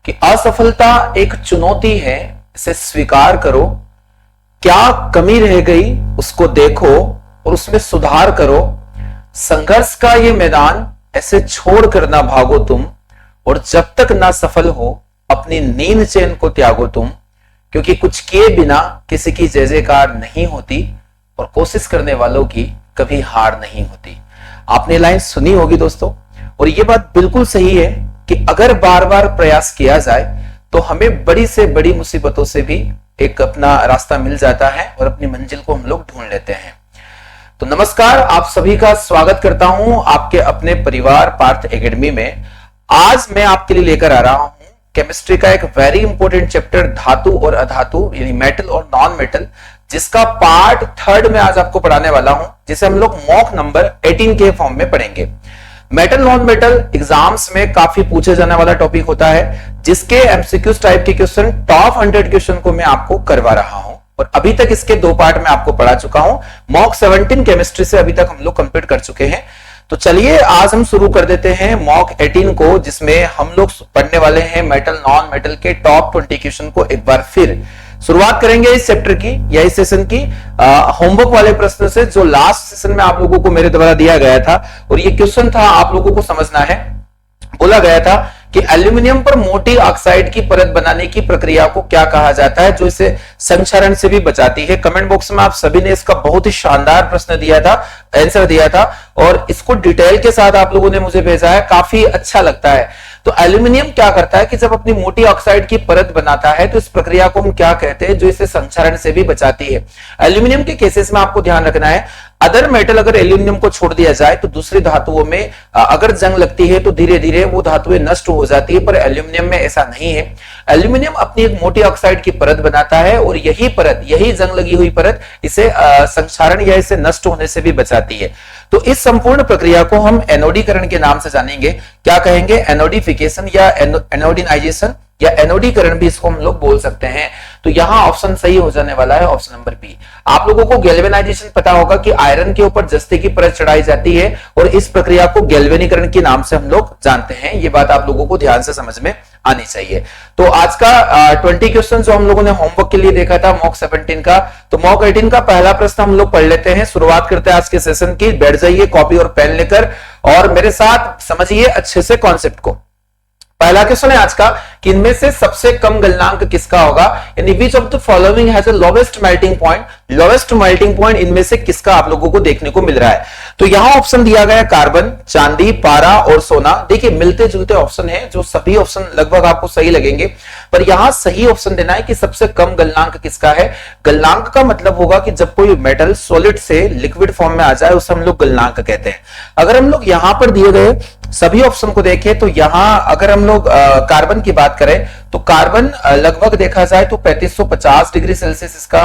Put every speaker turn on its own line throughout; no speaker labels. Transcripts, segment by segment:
कि असफलता एक चुनौती है, इसे स्वीकार करो, क्या कमी रह गई उसको देखो और उसमें सुधार करो। संघर्ष का ये मैदान ऐसे छोड़ कर ना भागो तुम, और जब तक ना सफल हो अपनी नींद चैन को त्यागो तुम, क्योंकि कुछ किए बिना किसी की जय जयकार नहीं होती और कोशिश करने वालों की कभी हार नहीं होती। आपने लाइन सुनी होगी दोस्तों, और ये बात बिल्कुल सही है कि अगर बार बार प्रयास किया जाए तो हमें बड़ी से बड़ी मुसीबतों से भी एक अपना रास्ता मिल जाता है और अपनी मंजिल को हम लोग ढूंढ लेते हैं। तो नमस्कार, आप सभी का स्वागत करता हूं आपके अपने परिवार पार्थ एकेडमी में। आज मैं आपके लिए लेकर आ रहा हूं केमिस्ट्री का एक वेरी इंपॉर्टेंट चैप्टर, धातु और अधातु यानी मेटल और नॉन मेटल, जिसका पार्ट 3 में आज आपको पढ़ाने वाला हूं, जिसे हम लोग मॉक नंबर 18 के फॉर्म में पढ़ेंगे। मेटल नॉन मेटल एग्जाम्स में काफी पूछे जाने वाला टॉपिक होता है, जिसके एमसीक्यूज टाइप के क्वेश्चन, टॉप 100 क्वेश्चन को मैं आपको करवा रहा हूं, और अभी तक इसके 2 पार्ट में आपको पढ़ा चुका हूं। मॉक 17 केमिस्ट्री से अभी तक हम लोग कंप्लीट कर चुके हैं। तो चलिए आज हम शुरू कर देते हैं मॉक 18 को, जिसमें हम लोग पढ़ने वाले हैं मेटल नॉन मेटल के टॉप 20 क्वेश्चन को। एक बार फिर शुरुआत करेंगे इस चैप्टर की या इस सेशन की होमवर्क वाले प्रश्न से, जो लास्ट सेशन में आप लोगों को मेरे द्वारा दिया गया था। और ये क्वेश्चन था, आप लोगों को समझना है, बोला गया था कि एल्यूमिनियम पर मोटी ऑक्साइड की परत बनाने की प्रक्रिया को क्या कहा जाता है, जो इसे संक्षारण से भी बचाती है। कमेंट बॉक्स में आप सभी ने इसका बहुत ही शानदार प्रश्न दिया था, आंसर दिया था, और इसको डिटेल के साथ आप लोगों ने मुझे भेजा है, काफी अच्छा लगता है। तो एल्यूमिनियम क्या करता है कि जब अपनी मोटी ऑक्साइड की परत बनाता है तो इस प्रक्रिया को हम क्या कहते हैं, जो इसे संक्षारण से भी बचाती है। एल्यूमिनियम के केसेस में आपको ध्यान रखना है, अदर मेटल अगर एल्यूमिनियम को छोड़ दिया जाए तो दूसरी धातुओं में अगर जंग लगती है तो धीरे धीरे वो धातुएं नष्ट हो जाती है, पर एल्यूमिनियम में ऐसा नहीं है। एल्यूमिनियम अपनी एक मोटी ऑक्साइड की परत बनाता है और यही परत, यही जंग लगी हुई परत इसे संक्षारण या इसे नष्ट होने से भी बचाती है। तो इस संपूर्ण प्रक्रिया को हम एनोडीकरण के नाम से जानेंगे। क्या कहेंगे? एनोडिफिकेशन या एनोडिनाइजेशन या एनोडीकरण भी इसको हम लोग बोल सकते हैं। तो यहां ऑप्शन सही हो जाने वाला है, ऑप्शन नंबर बी। आप लोगों को गैल्वेनाइजेशन पता होगा कि आयरन के ऊपर जस्ते की परत चढ़ाई जाती है और इस प्रक्रिया को गैल्वेनीकरण के नाम से हम लोग जानते हैं। ये बात आप लोगों को ध्यान से समझ में आनी चाहिए। तो आज का 20 क्वेश्चन जो हम लोगों ने होमवर्क के लिए देखा था मॉक 17 का, तो मॉक 18 का पहला प्रश्न हम लोग पढ़ लेते हैं। शुरुआत करते हैं आज के सेशन की। बैठ जाइए कॉपी और पेन लेकर और मेरे साथ समझिए अच्छे से कॉन्सेप्ट को। पहला क्वेश्चन है आज का कि इनमें से सबसे कम गलनांक किसका होगा, यानी which of the following has a lowest melting point. Lowest melting point इनमें से किसका आप लोगों को देखने को मिल रहा है। तो यहां ऑप्शन दिया गया कार्बन, चांदी, पारा और सोना। देखिए मिलते जुलते ऑप्शन है, जो सभी ऑप्शन लगभग आपको सही लगेंगे, पर यहां सही ऑप्शन देना है कि सबसे कम गलनांक किसका है। गलनांक का मतलब होगा कि जब कोई मेटल सॉलिड से लिक्विड फॉर्म में आ जाए उसे हम लोग गलनांक कहते हैं। अगर हम लोग यहां पर दिए गए सभी ऑप्शन को देखें तो यहां अगर हम लोग कार्बन की बात करें तो कार्बन लगभग देखा जाए तो 3550 डिग्री सेल्सियस इसका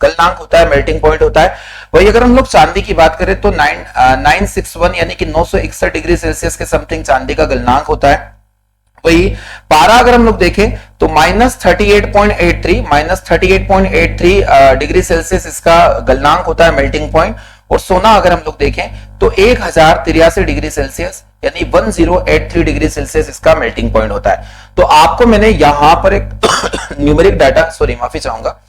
गलनांक होता है, मेल्टिंग पॉइंट होता है। वही अगर हम लोग चांदी की बात करें तो 961 यानी कि 961 डिग्री सेल्सियस के समथिंग चांदी का गलनांक होता है। वही पारा अगर हम लोग देखें तो -38.83 डिग्री सेल्सियस इसका गलनांक होता है, मेल्टिंग पॉइंट। और सोना अगर हम लोग देखें तो 1083 डिग्री सेल्सियस यानी 1083 डिग्री सेल्सियस इसका मेल्टिंग पॉइंट होता है। तो आपको मैंने यहां पर एक न्यूमेरिक डाटा, सॉरी माफी चाहूंगा,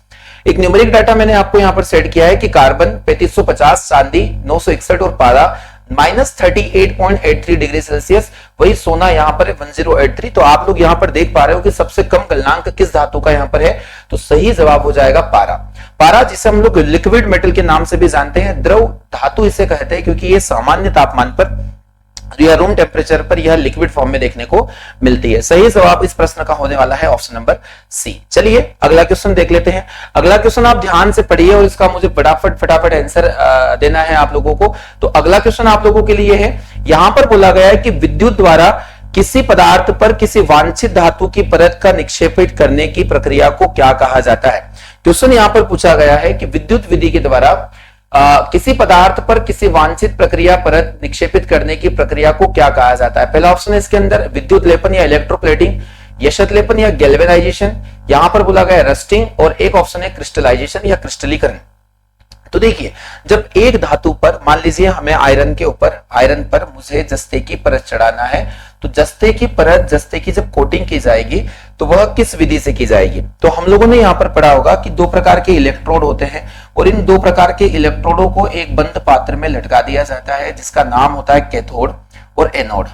एक न्यूमेरिक डाटा मैंने आपको यहां पर सेट किया है कि कार्बन 3550, चांदी 961 और पारा -38.83 डिग्री सेल्सियस, वही सोना यहां पर है 1083। तो आप लोग यहां पर देख पा रहे हो कि सबसे कम गलनांक किस धातु का यहां पर है, तो सही जवाब हो जाएगा पारा। पारा जिसे हम लोग लिक्विड मेटल के नाम से भी जानते हैं, द्रव धातु इसे कहते हैं, क्योंकि ये सामान्य तापमान पर या रूम टेम्परेचर पर यह लिक्विड फॉर्म में देखने को मिलती है। सही जवाब इस प्रश्न का होने वाला है ऑप्शन नंबर सी। चलिए अगला क्वेश्चन देख लेते हैं। अगला क्वेश्चन आप ध्यान से पढ़िए और इसका मुझे फटाफट आंसर देना है आप लोगों को। तो अगला क्वेश्चन आप लोगों के लिए है, यहां पर बोला गया है कि विद्युत द्वारा किसी पदार्थ पर किसी वांछित धातु की परत का निक्षेपित करने की प्रक्रिया को क्या कहा जाता है। क्वेश्चन यहां पर पूछा गया है कि विद्युत विधि के द्वारा किसी पदार्थ पर किसी वांछित प्रक्रिया परत निक्षेपित करने की प्रक्रिया को क्या कहा जाता है। पहला ऑप्शन है इसके अंदर विद्युत लेपन या इलेक्ट्रोप्लेटिंग, यशत लेपन या गैल्वेनाइजेशन, यहां पर बोला गया रस्टिंग, और एक ऑप्शन है क्रिस्टलाइजेशन या क्रिस्टलीकरण। तो देखिए जब एक धातु पर मान लीजिए हमें आयरन पर मुझे जस्ते की परत चढ़ाना है, तो जस्ते की परत, जस्ते की जब कोटिंग की जाएगी तो वह किस विधि से की जाएगी? तो हम लोगों ने यहाँ पर पढ़ा होगा कि दो प्रकार के इलेक्ट्रोड होते हैं और इन दो प्रकार के इलेक्ट्रोडों को एक बंद पात्र में लटका दिया जाता है जिसका नाम होता है कैथोड और एनोड।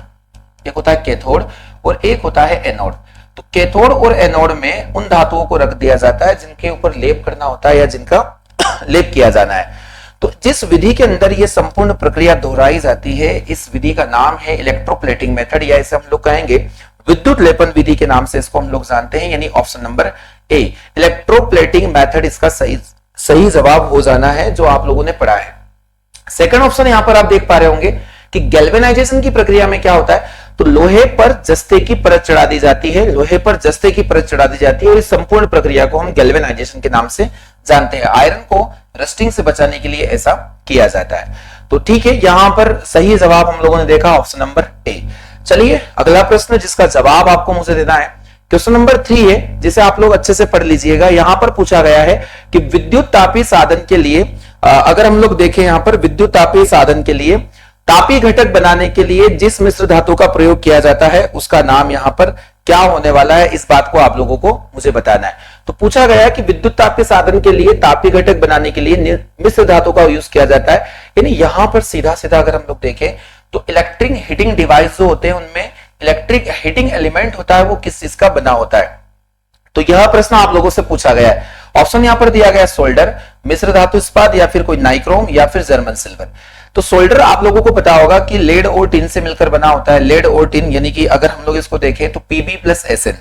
एक होता है कैथोड और एक होता है एनोड। तो कैथोड और एनोड में उन धातुओं को रख दिया जाता है जिनके ऊपर लेप करना होता है या जिनका लेप किया जाना है। तो जिस विधि के अंदर ये संपूर्ण प्रक्रिया दोहराई जाती है, इस विधि का नाम है इलेक्ट्रोप्लेटिंग मेथड, या इसे हम लोग कहेंगे विद्युत लेपन विधि के नाम से इसको हम लोग जानते हैं, यानी option number A electroplating method इसका सही जवाब हो जाना है जो आप लोगों ने पढ़ा है। सेकंड ऑप्शन यहां पर आप देख पा रहे होंगे कि गैल्वेनाइजेशन की प्रक्रिया में क्या होता है, तो लोहे पर जस्ते की परत चढ़ा दी जाती है, लोहे पर जस्ते की परत चढ़ा दी जाती है और इस संपूर्ण प्रक्रिया को हम गैल्वेनाइजेशन के नाम से जानते हैं। आयरन को रस्टिंग से बचाने के लिए ऐसा किया जाता है। तो ठीक है, यहां पर सही जवाब हम लोगों ने देखा ऑप्शन नंबर ए। चलिए अगला प्रश्न जिसका जवाब आपको मुझे देना है, क्वेश्चन नंबर 3 है, जिसे आप लोग अच्छे से पढ़ लीजिएगा। यहां पर पूछा गया है कि विद्युत तापी साधन के लिए, अगर हम लोग देखें यहां पर विद्युत तापी साधन के लिए तापी घटक बनाने के लिए जिस मिश्र धातु का प्रयोग किया जाता है उसका नाम यहां पर क्या होने वाला है, इस बात को आप लोगों को मुझे बताना है। तो पूछा गया है कि विद्युत तापी साधन के लिए तापी घटक बनाने के लिए मिश्र धातु का यूज किया जाता है, यानी यहां पर सीधा सीधा अगर हम लोग देखें तो इलेक्ट्रिक हीटिंग डिवाइस जो होते हैं उनमें इलेक्ट्रिक हीटिंग एलिमेंट होता है वो किस चीज का बना होता है। तो यह प्रश्न आप लोगों से पूछा गया है। ऑप्शन यहां पर दिया गया है सोल्डर, मिश्र धातु इस्पात या फिर कोई नाइक्रोम या फिर जर्मन सिल्वर। तो सोल्डर आप लोगों को पता होगा कि लेड और टिन से मिलकर बना होता है। लेड और टिन यानी कि अगर हम लोग इसको देखें तो पीबी प्लस एसएन,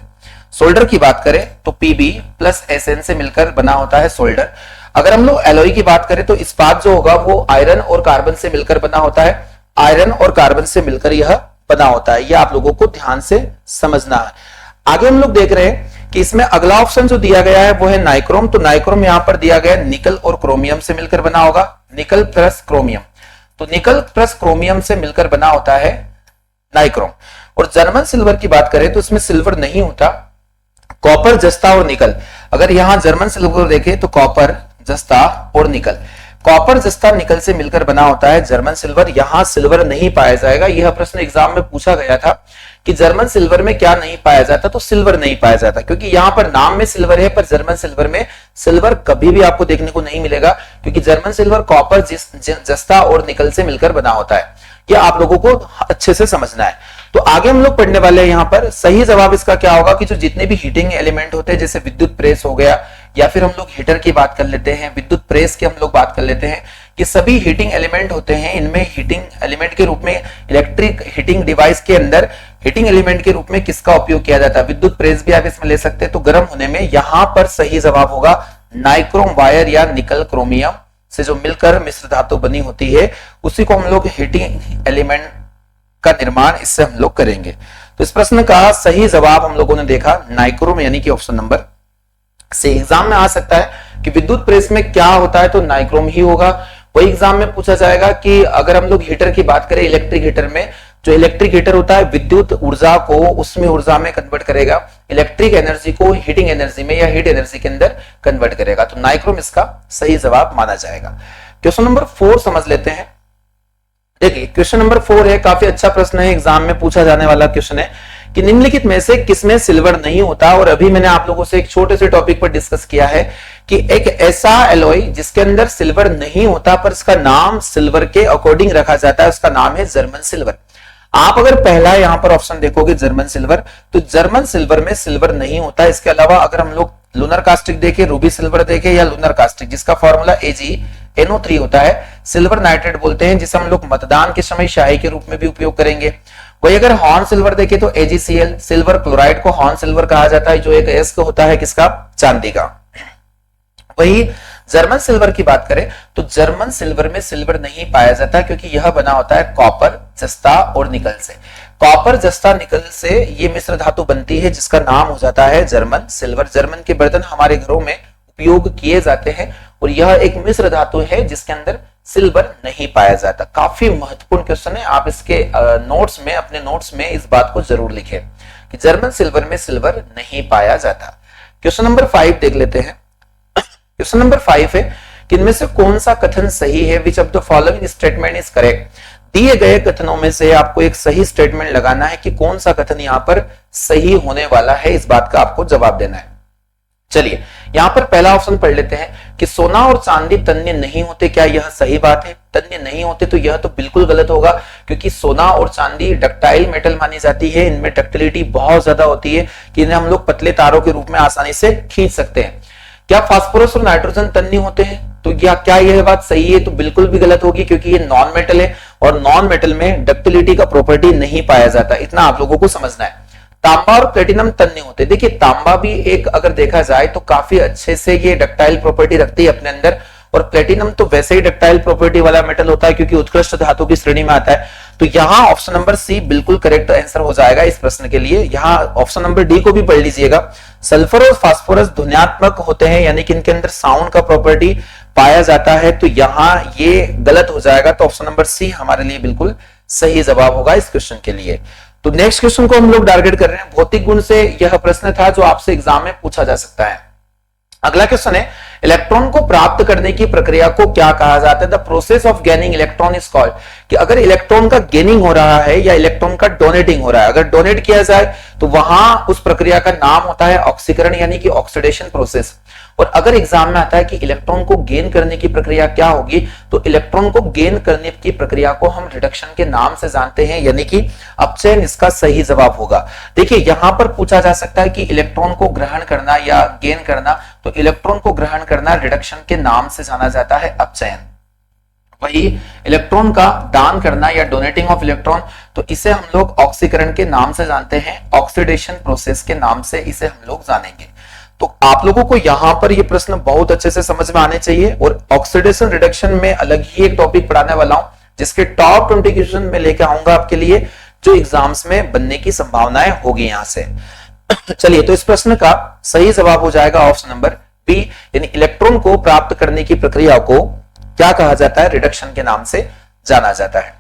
सोल्डर की बात करें तो पीबी प्लस एसएन से मिलकर बना होता है सोल्डर। अगर हम लोग एलॉय की बात करें तो इस्पात जो होगा वो आयरन और कार्बन से मिलकर बना होता है, आयरन और कार्बन से मिलकर यह बना होता है। यह आप लोगों को ध्यान से समझना है। आगे हम लोग देख रहे हैं कि इसमें अगला ऑप्शन जो दिया गया है वो है नाइक्रोम। तो नाइक्रोम यहां पर दिया गया निकल और क्रोमियम से मिलकर बना होगा, निकल प्लस क्रोमियम। तो निकल प्लस क्रोमियम से मिलकर बना होता है नाइक्रोम। और जर्मन सिल्वर की बात करें तो इसमें सिल्वर नहीं होता, कॉपर, जस्ता और निकल। अगर यहां जर्मन सिल्वर देखें तो कॉपर, जस्ता और निकल, कॉपर, जस्ता, निकल से मिलकर बना होता है जर्मन सिल्वर। यहां सिल्वर नहीं पाया जाएगा। यह प्रश्न एग्जाम में पूछा गया था कि जर्मन सिल्वर में क्या नहीं पाया जाता, तो सिल्वर नहीं पाया जाता, क्योंकि यहां पर नाम में सिल्वर है पर जर्मन सिल्वर में सिल्वर कभी भी आपको देखने को नहीं मिलेगा, क्योंकि जर्मन सिल्वर कॉपर, जस्ता और निकल से मिलकर बना होता है। यह आप लोगों को अच्छे से समझना है। तो आगे हम लोग पढ़ने वाले हैं यहां पर सही जवाब इसका क्या होगा कि जो जितने भी हीटिंग एलिमेंट होते हैं जैसे विद्युत प्रेस हो गया या फिर हम लोग हीटर की बात कर लेते हैं, विद्युत प्रेस की हम लोग बात कर लेते हैं, ये सभी हीटिंग एलिमेंट होते हैं। इनमें हीटिंग एलिमेंट के रूप में इलेक्ट्रिक हीटिंग डिवाइस के अंदर हीटिंग एलिमेंट के रूप में किसका उपयोग किया जाता है, विद्युत प्रेस भी आप इसमें ले सकते हैं। तो गर्म होने में यहां पर सही जवाब होगा नाइक्रोम वायर या निकल क्रोमियम से जो मिलकर मिश्र धातु बनी होती है उसी को हम लोग हीटिंग एलिमेंट का निर्माण इससे हम लोग करेंगे। तो इस प्रश्न का सही जवाब हम लोगों ने देखा नाइक्रोम यानी कि ऑप्शन नंबर से। एग्जाम में आ सकता है कि विद्युत प्रेस में क्या होता है, तो नाइक्रोम ही होगा। वही एग्जाम में पूछा जाएगा कि अगर हम लोग हीटर की बात करें, इलेक्ट्रिक हीटर में जो इलेक्ट्रिक हीटर होता है विद्युत ऊर्जा को उसमें ऊर्जा में कन्वर्ट करेगा, इलेक्ट्रिक एनर्जी को हीटिंग एनर्जी में या हीट एनर्जी के अंदर कन्वर्ट करेगा। तो नाइक्रोम इसका सही जवाब माना जाएगा। क्वेश्चन नंबर 4 समझ लेते हैं। देखिए क्वेश्चन नंबर 4 है, काफी अच्छा प्रश्न है, एग्जाम में पूछा जाने वाला क्वेश्चन है कि निम्नलिखित में से किसमें सिल्वर नहीं होता। और अभी मैंने आप लोगों से एक छोटे से टॉपिक पर डिस्कस किया है कि एक ऐसा एलॉय जिसके अंदर सिल्वर नहीं होता पर इसका नाम सिल्वर के अकॉर्डिंग रखा जाता है, उसका नाम है जर्मन सिल्वर। आप अगर पहला यहां पर ऑप्शन देखोगे जर्मन सिल्वर, तो जर्मन सिल्वर में सिल्वर नहीं होता। इसके अलावा अगर हम लोग लूनर कास्टिक देखें, रूबी सिल्वर देखें या लूनर कास्टिक जिसका फॉर्मूला AgNO3 होता है, सिल्वर नाइट्रेट बोलते हैं, जिसे हम लोग मतदान के समय स्याही के रूप में भी उपयोग करेंगे। वही अगर हॉर्न सिल्वर देखें तो AgCl, सिल्वर क्लोराइड को हॉर्न सिल्वर कहा जाता है, जो एक एस होता है किसका, चांदी का। वही जर्मन सिल्वर की बात करें तो जर्मन सिल्वर में सिल्वर नहीं पाया जाता, क्योंकि यह बना होता है कॉपर, जस्ता और निकल से। कॉपर, जस्ता, निकल से ये मिश्र धातु बनती है जिसका नाम हो जाता है जर्मन सिल्वर। जर्मन के बर्तन हमारे घरों में उपयोग किए जाते हैं और यह एक मिश्र धातु है जिसके अंदर सिल्वर नहीं पाया जाता। काफी महत्वपूर्ण क्वेश्चन है, आप इसके नोट्स में, अपने नोट्स में इस बात को जरूर लिखें कि जर्मन सिल्वर में सिल्वर नहीं पाया जाता। क्वेश्चन नंबर 5 देख लेते हैं। क्वेश्चन नंबर 5 है कि इनमें से कौन सा कथन सही है, which of the following statement is correct. दिए गए कथनों में से आपको एक सही स्टेटमेंट लगाना है कि कौन सा कथन यहां पर सही होने वाला है, इस बात का आपको जवाब देना है। चलिए यहां पर पहला ऑप्शन पढ़ लेते हैं कि सोना और चांदी तन्य नहीं होते, क्या यह सही बात है? तन्य नहीं होते तो यह तो बिल्कुल गलत होगा, क्योंकि सोना और चांदी डक्टाइल मेटल मानी जाती है, इनमें डक्टिलिटी बहुत ज्यादा होती है कि इन्हें हम लोग पतले तारों के रूप में आसानी से खींच सकते हैं। क्या फास्फोरस और नाइट्रोजन तन्य होते हैं? तो क्या यह बात सही है? तो बिल्कुल भी गलत होगी, क्योंकि ये नॉन मेटल है और नॉन मेटल में डक्टिलिटी का प्रॉपर्टी नहीं पाया जाता, इतना आप लोगों को समझना है। तांबा और प्लेटिनम तन्य होते, देखिए तांबा भी एक अगर देखा जाए तो काफी अच्छे से ये डक्टाइल प्रॉपर्टी रखती है अपने अंदर, और प्लेटिनम तो वैसे ही डक्टाइल प्रॉपर्टी वाला मेटल होता है क्योंकि उत्कृष्ट धातु की श्रेणी में आता है। तो यहां ऑप्शन नंबर सी बिल्कुल करेक्ट आंसर हो जाएगा इस प्रश्न के लिए। यहां ऑप्शन नंबर डी को भी पढ़ लीजिएगा। सल्फर और फास्फोरस ध्वन्यात्मक होते हैं, यानी कि इनके अंदर साउंड का प्रॉपर्टी पाया जाता है, तो यहां ये गलत हो जाएगा। तो ऑप्शन नंबर सी हमारे लिए बिल्कुल सही जवाब होगा इस क्वेश्चन के लिए। तो नेक्स्ट क्वेश्चन को हम लोग टारगेट कर रहे हैं, भौतिक गुण से यह प्रश्न था जो आपसे एग्जाम में पूछा जा सकता है। अगला क्वेश्चन है, इलेक्ट्रॉन को प्राप्त करने की प्रक्रिया को क्या कहा जाता है? The process of gaining electron is called, कि अगर इलेक्ट्रॉन का गेनिंग हो रहा है या इलेक्ट्रॉन का डोनेटिंग हो रहा है, अगर डोनेट किया जाए तो वहां उस प्रक्रिया का नाम होता है ऑक्सीकरण, यानी कि ऑक्सीडेशन प्रोसेस। और अगर एग्जाम में आता है कि इलेक्ट्रॉन को गेन करने की प्रक्रिया क्या होगी, तो इलेक्ट्रॉन को गेन करने की प्रक्रिया को हम रिडक्शन के नाम से जानते हैं, यानी कि अपचयन इसका सही जवाब होगा। देखिए यहां पर पूछा जा सकता है कि इलेक्ट्रॉन को ग्रहण करना या गेन करना, तो इलेक्ट्रॉन को ग्रहण करना रिडक्शन के नाम से जाना जाता है अपचयन। वही इलेक्ट्रॉन का दान करना या डोनेटिंग ऑफ इलेक्ट्रॉन, तो इसे हम लोग ऑक्सीकरण के नाम से जानते हैं, ऑक्सीडेशन प्रोसेस के नाम से इसे हम लोग जानेंगे। तो आप लोगों को यहां पर ये प्रश्न बहुत अच्छे से समझ में आने चाहिए, और ऑक्सीडेशन रिडक्शन में अलग ही एक टॉपिक पढ़ाने वाला हूं, जिसके टॉप 20 क्वेश्चन में लेकर आऊंगा आपके लिए, जो एग्जाम्स में बनने की संभावनाएं होगी यहां से। चलिए, तो इस प्रश्न का सही जवाब हो जाएगा ऑप्शन नंबर बी, यानी इलेक्ट्रॉन को प्राप्त करने की प्रक्रिया को क्या कहा जाता है? रिडक्शन के नाम से जाना जाता है।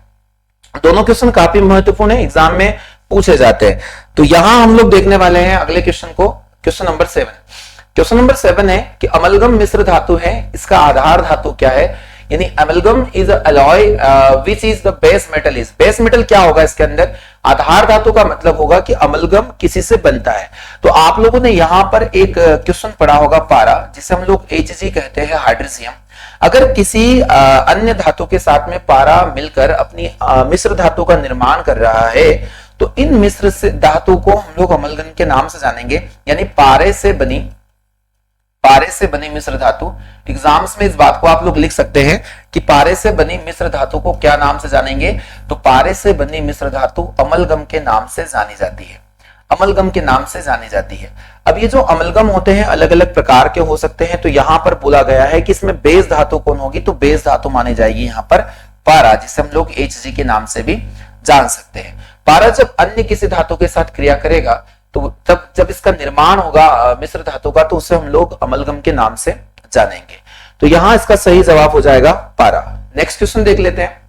दोनों क्वेश्चन काफी महत्वपूर्ण है, एग्जाम में पूछे जाते हैं। तो यहां हम लोग देखने वाले हैं अगले क्वेश्चन को, क्वेश्चन नंबर 7। क्वेश्चन नंबर 7 है कि अमलगम मिश्र धातु है, इसका आधार धातु क्या है? यानी amalgam is alloy which is the base metal is. Base metal क्या होगा इसके अंदर? आधार धातु का मतलब होगा कि अमलगम किसी से बनता है। तो आप लोगों ने यहां पर एक क्वेश्चन पढ़ा होगा पारा, जिसे हम लोग Hg कहते हैं, हाइड्रोजियम। अगर किसी अन्य धातु के साथ में पारा मिलकर अपनी मिश्र धातु का निर्माण कर रहा है, तो इन मिश्र से धातु को हम लोग अमलगम के नाम से जानेंगे, यानी पारे से बनी मिश्र धातु। एग्जाम्स में इस बात को आप लोग लिख सकते हैं कि पारे से बनी मिश्र धातु को क्या नाम से जानेंगे? तो पारे से बनी मिश्र धातु अमलगम के नाम से जानी जाती है, अमलगम के नाम से जानी जाती है। अब ये जो अमलगम होते हैं अलग अलग प्रकार के हो सकते हैं, तो यहां पर बोला गया है कि इसमें बेस धातु कौन होगी? तो बेस धातु मानी जाएगी यहां पर पारा, जिसे हम लोग Hg के नाम से भी जान सकते हैं। पारा जब अन्य किसी धातु के साथ क्रिया करेगा, तो तब जब इसका निर्माण होगा मिश्र धातु का, तो उसे हम लोग अमलगम के नाम से जानेंगे। तो यहां इसका सही जवाब हो जाएगा पारा। नेक्स्ट क्वेश्चन देख लेते हैं।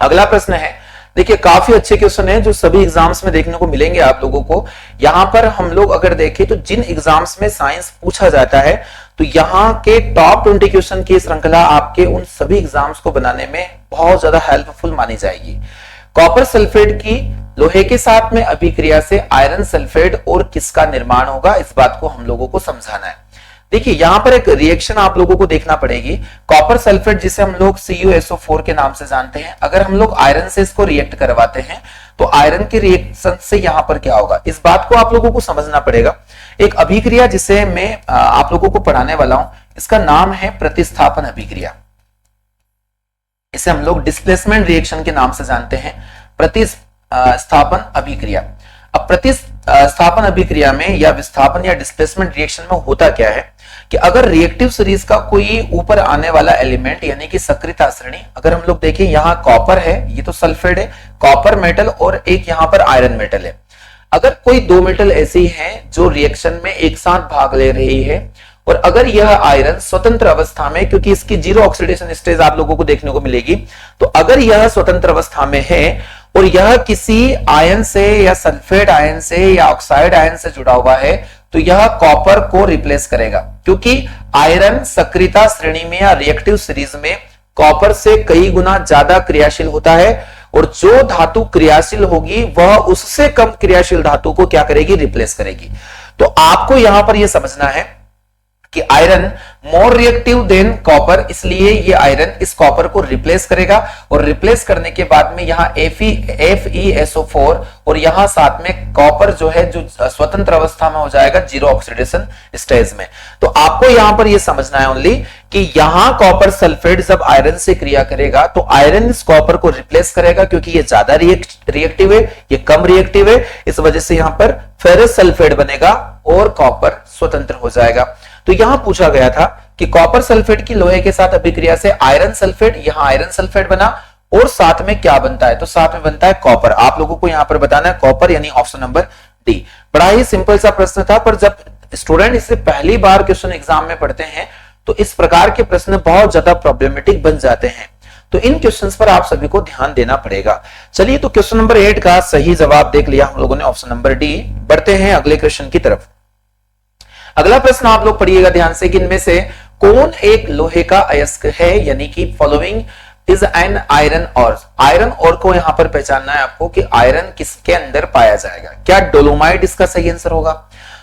अगला प्रश्न है, देखिए काफी अच्छे क्वेश्चन है जो सभी एग्जाम्स में देखने को मिलेंगे आप लोगों को। यहां पर हम लोग अगर देखें तो जिन एग्जाम्स में साइंस पूछा जाता है, तो यहाँ के टॉप 20 क्वेश्चन की श्रृंखला आपके उन सभी एग्जाम्स को बनाने में बहुत ज्यादा हेल्पफुल मानी जाएगी। कॉपर सल्फेट की लोहे के साथ में अभिक्रिया से आयरन सल्फेट और किसका निर्माण होगा? इस बात को हम लोगों को समझाना है। देखिए यहां पर एक रिएक्शन आप लोगों को देखना पड़ेगी। कॉपर सल्फेट जिसे हम लोग CuSO4 के नाम से जानते हैं, अगर हम लोग आयरन से इसको रिएक्ट करवाते हैं, तो आयरन के रिएक्शन से यहां पर क्या होगा? इस बात को आप लोगों को समझना पड़ेगा। एक अभिक्रिया जिसे मैं आप लोगों को पढ़ाने वाला हूं, इसका नाम है प्रतिस्थापन अभिक्रिया। इसे हम लोग डिस्प्लेसमेंट रिएक्शन के नाम से जानते हैं, प्रतिस्थापन अभिक्रिया। अब प्रतिस्थापन अभिक्रिया में या विस्थापन या डिस्प्लेसमेंट रिएक्शन में होता क्या है कि अगर रिएक्टिव सीरीज का कोई ऊपर आने वाला एलिमेंट यानी कि सक्रियता श्रेणी, अगर हम लोग देखें यहाँ कॉपर है, ये तो सल्फेट है, कॉपर मेटल, और एक यहाँ पर आयरन मेटल है। अगर कोई दो मेटल ऐसी हैं जो रिएक्शन में एक साथ भाग ले रही है, और अगर यह आयरन स्वतंत्र अवस्था में, क्योंकि इसकी जीरो ऑक्सीडेशन स्टेज आप लोगों को देखने को मिलेगी, तो अगर यह स्वतंत्र अवस्था में है और यह किसी आयन से या सल्फेट आयन से या ऑक्साइड आयन से जुड़ा हुआ है, तो यह कॉपर को रिप्लेस करेगा, क्योंकि आयरन सक्रियता श्रेणी में या रिएक्टिव सीरीज में कॉपर से कई गुना ज्यादा क्रियाशील होता है, और जो धातु क्रियाशील होगी वह उससे कम क्रियाशील धातु को क्या करेगी, रिप्लेस करेगी। तो आपको यहां पर यह समझना है कि iron more reactive than copper, इसलिए ये आयरन इस कॉपर को रिप्लेस करेगा, और रिप्लेस करने के बाद में यहां FeSO4 और यहां साथ में कॉपर जो है जो स्वतंत्र अवस्था में हो जाएगा जीरो ऑक्सीडेशन स्टेज में। तो आपको यहां पर यह समझना है ओनली कि यहां कॉपर सल्फेट जब आयरन से क्रिया करेगा तो आयरन इस कॉपर को रिप्लेस करेगा, क्योंकि ये ज्यादा रिएक्टिव है, ये कम रिएक्टिव है, इस वजह से यहां पर फेरस सल्फेट बनेगा और कॉपर स्वतंत्र हो जाएगा। तो यहां पूछा गया था कि कॉपर सल्फेट की लोहे के साथ अभिक्रिया से आयरन सल्फेट, यहां आयरन सल्फेट बना, और साथ में क्या बनता है, तो साथ में बनता है कॉपर। आप लोगों को यहां पर बताना है कॉपर, यानी ऑप्शन नंबर डी। बड़ा ही सिंपल सा प्रश्न था, पर जब स्टूडेंट इससे पहली बार क्वेश्चन एग्जाम में पढ़ते हैं तो इस प्रकार के प्रश्न बहुत ज्यादा प्रॉब्लमेटिक बन जाते हैं। तो इन क्वेश्चंस पर आप सभी को ध्यान देना पड़ेगा। चलिए, तो क्वेश्चन नंबर 8 का सही जवाब देख लिया हम लोगों ने, ऑप्शन नंबर डी। बढ़ते हैं अगले क्वेश्चन की तरफ। अगला प्रश्न आप लोग पढ़िएगा ध्यान से कि इनमें से कौन एक लोहे का अयस्क है, यानी कि फॉलोइंग इज एन आयरन और। आयरन और को यहां पर पहचानना है आपको कि आयरन किसके अंदर पाया जाएगा। क्या डोलोमाइट इसका सही आंसर होगा?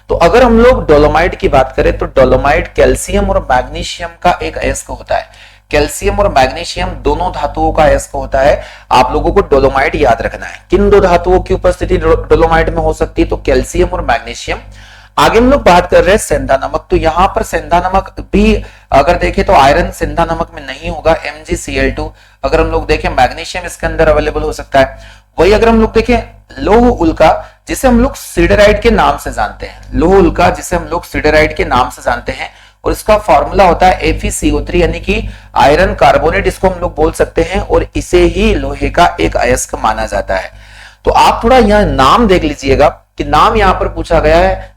तो अगर हम लोग डोलोमाइट की बात करें तो डोलोमाइट कैल्शियम और मैग्नीशियम का एक अयस्क होता है। कैल्शियम और मैग्नीशियम दोनों धातुओं का अयस्क होता है। आप लोगों को डोलोमाइट याद रखना है। किन दो धातुओं की उपस्थिति डोलोमाइट में हो सकती है? तो कैल्शियम और मैग्नीशियम। आगे हम लोग बात कर रहे हैं सेंधा नमक। तो यहां पर सेंधा नमक भी अगर देखें तो आयरन सेंधा नमक में नहीं होगा, MgCl2। अगर हम लोग देखें मैग्नीशियम इसके अंदर अवेलेबल हो सकता है। वही अगर हम लोग देखें लौह उल्का, जिसे हम लोग सिडराइट के नाम से जानते हैं, लौह उल्का जिसे हम लोग सिडराइट के नाम से जानते हैं, और इसका फॉर्मूला होता है FeCO3, यानी कि आयरन कार्बोनेट इसको हम लोग बोल सकते हैं, और इसे ही लोहे का एक अयस्क माना जाता है। तो आप थोड़ा यहाँ नाम देख लीजिएगा कि नाम यहां पर पूछा गया है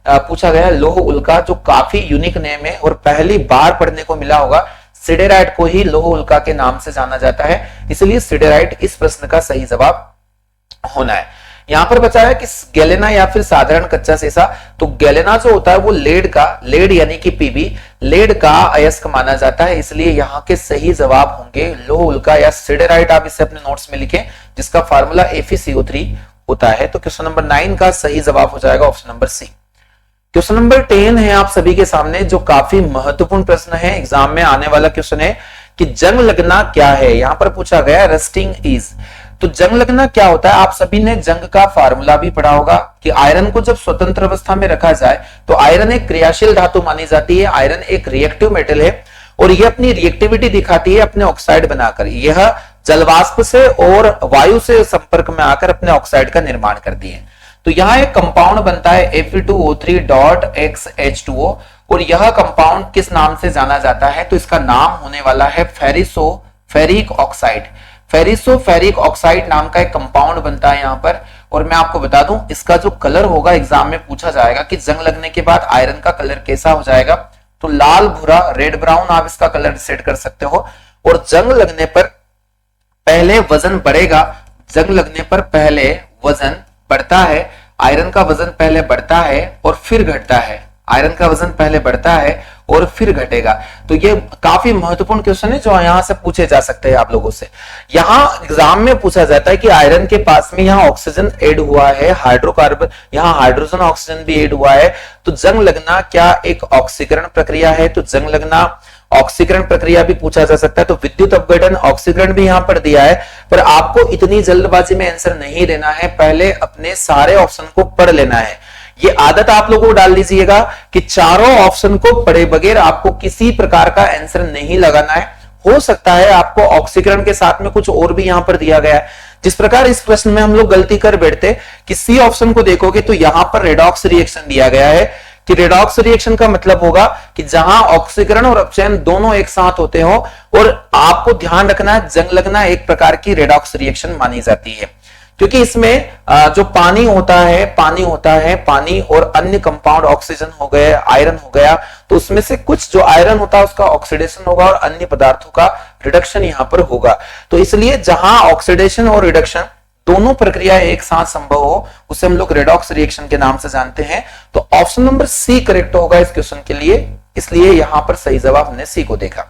लौह उल्का, जो काफी यूनिक नेम है और पहली बार पढ़ने को मिला होगा। सिडेराइट को ही लौह उल्का के नाम से जाना जाता है, इसलिए सिडेराइट इस प्रश्न का सही जवाब होना है। यहां पर बचा है कि गैलेना या फिर साधारण कच्चा सीसा। तो गैलेना जो होता है वो लेड यानी कि Pb, लेड का अयस्क माना जाता है, इसलिए यहाँ के सही जवाब होंगे लौह उल्का या सिडेराइट। आप इसे अपने नोट्स में लिखें, जिसका फार्मूला FeCO3 होता है। तो क्वेश्चन नंबर 9 का सही जवाब हो जाएगा option number C. Question number 10 है आप सभी के सामने, जो काफी महत्वपूर्ण प्रश्न है, एग्जाम में आने वाला क्वेश्चन है कि जंग लगना क्या है। यहां पर पूछा गया रस्टिंग इज। तो जंग लगना क्या होता है? आप सभी ने जंग का फार्मूला भी पढ़ा होगा कि आयरन को जब स्वतंत्र अवस्था में रखा जाए तो आयरन एक क्रियाशील धातु मानी जाती है। आयरन एक रिएक्टिव मेटल है, और यह अपनी रिएक्टिविटी दिखाती है अपने ऑक्साइड बनाकर। यह जलवाष्प से और वायु से संपर्क में आकर अपने ऑक्साइड का निर्माण करती है। तो यहां एक कंपाउंड बनता है Fe2O3.XH2O, और यह कंपाउंड किस नाम से जाना जाता है? तो इसका नाम होने वाला है फेरिक ऑक्साइड। फेरिक ऑक्साइड नाम का एक कंपाउंड बनता है यहां पर। और मैं आपको बता दूं, इसका जो कलर होगा, एग्जाम में पूछा जाएगा कि जंग लगने के बाद आयरन का कलर कैसा हो जाएगा। तो लाल भूरा रेड ब्राउन आप इसका कलर सेट कर सकते हो। और जंग लगने पर पहले वजन बढ़ेगा, जंग लगने पर पहले वजन बढ़ता है, आयरन का वजन पहले बढ़ता है और फिर घटता है। आयरन का वजन पहले बढ़ता है और फिर घटेगा। तो ये काफी महत्वपूर्ण क्वेश्चन है जो यहां से पूछे जा सकते हैं आप लोगों से। यहां एग्जाम में पूछा जाता है कि आयरन के पास में यहां ऑक्सीजन ऐड हुआ है, हाइड्रोकार्बन, यहां हाइड्रोजन ऑक्सीजन भी ऐड हुआ है। तो जंग लगना क्या एक ऑक्सीकरण प्रक्रिया है? तो जंग लगना ऑक्सीकरण प्रक्रिया भी पूछा जा सकता है। तो विद्युत अपघटन, ऑक्सीकरण भी यहां पर दिया है, पर आपको इतनी जल्दबाजी में आंसर नहीं देना है, पहले अपने सारे ऑप्शन को पढ़ लेना है। ये आदत आप लोगों को डाल लीजिएगा कि चारों ऑप्शन को पढ़े बगैर आपको किसी प्रकार का आंसर नहीं लगाना है। हो सकता है आपको ऑक्सीकरण के साथ में कुछ और भी यहां पर दिया गया है। जिस प्रकार इस प्रश्न में हम लोग गलती कर बैठते कि सी ऑप्शन को देखोगे तो यहां पर रेडॉक्स रिएक्शन दिया गया है, कि रेडॉक्स रिएक्शन का मतलब होगा कि जहां ऑक्सीकरण और अपचयन दोनों एक साथ होते हो। और आपको ध्यान रखना है, जंग लगना एक प्रकार की रेडॉक्स रिएक्शन मानी जाती है, क्योंकि इसमें जो पानी होता है, पानी और अन्य कंपाउंड, ऑक्सीजन हो गए, आयरन हो गया, तो उसमें से कुछ जो आयरन होता है उसका ऑक्सीडेशन होगा और अन्य पदार्थों का रिडक्शन यहां पर होगा। तो इसलिए जहां ऑक्सीडेशन और रिडक्शन दोनों प्रक्रियाएं एक साथ संभव हो, उसे हम लोग रेडॉक्स रिएक्शन के नाम से जानते हैं। तो ऑप्शन नंबर सी करेक्ट होगा इस क्वेश्चन के लिए, इसलिए यहां पर सही जवाब हमने सी को देखा।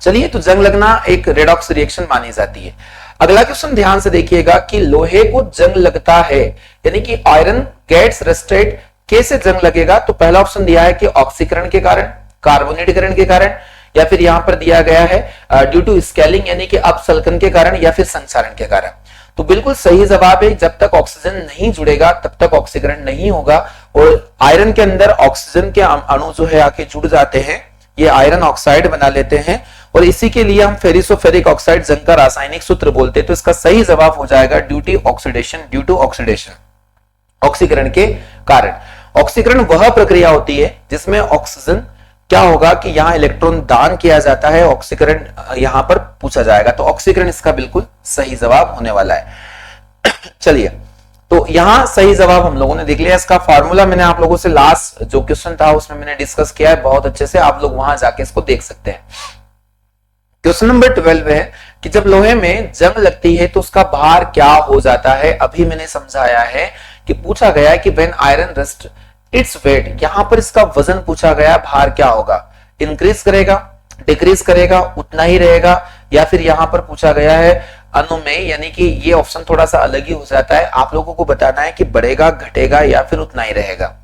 चलिए, तो जंग लगना एक रेडॉक्स रिएक्शन मानी जाती है। अगला क्वेश्चन ध्यान से देखिएगा कि लोहे को जंग लगता है, यानी कि आयरन गेट्स रस्टेड, कैसे जंग लगेगा? तो पहला ऑप्शन दिया है कि ऑक्सीकरण के कारण, कार्बोनेटीकरण के कारण, या फिर यहां पर दिया गया है ड्यू टू स्केलिंग यानी कि अपसल्कन के कारण, या फिर संक्षारण के कारण। तो बिल्कुल सही जवाब है, जब तक ऑक्सीजन नहीं जुड़ेगा तब तक ऑक्सीकरण नहीं होगा। और आयरन के अंदर ऑक्सीजन के अणु जो है आके जुड़ जाते हैं, ये आयरन ऑक्साइड बना लेते हैं, और इसी के लिए हम फेरिसोफेरिक ऑक्साइड जंग का रासायनिक सूत्र बोलते हैं। तो इसका सही जवाब हो जाएगा ड्यू टू ऑक्सीडेशन, ऑक्सीकरण के कारण। ऑक्सीकरण वह प्रक्रिया होती है जिसमें ऑक्सीजन क्या होगा कि यहां इलेक्ट्रॉन दान किया जाता है, ऑक्सीकरण यहां पर पूछा जाएगा। तो ऑक्सीकरण इसका बिल्कुल सही जवाब होने वाला है। चलिए, तो यहां सही जवाब हम लोगों ने देख लिया। इसका फार्मूला मैंने आप लोगों से लास्ट जो क्वेश्चन था उसमें मैंने डिस्कस किया है बहुत अच्छे से, आप लोग वहां जाके इसको देख सकते हैं। क्वेश्चन नंबर 12 है कि जब लोहे में जंग लगती है तो उसका भार क्या हो जाता है? अभी मैंने समझाया है कि पूछा गया है कि when iron rust its weight, यहां पर इसका वजन पूछा गया, भार क्या होगा? इंक्रीज करेगा, डिक्रीज करेगा, उतना ही रहेगा, या फिर यहां पर पूछा गया है अनुमेय, यानी कि ये ऑप्शन थोड़ा सा अलग ही हो जाता है। आप लोगों को बताना है कि बढ़ेगा, घटेगा, या फिर उतना ही रहेगा।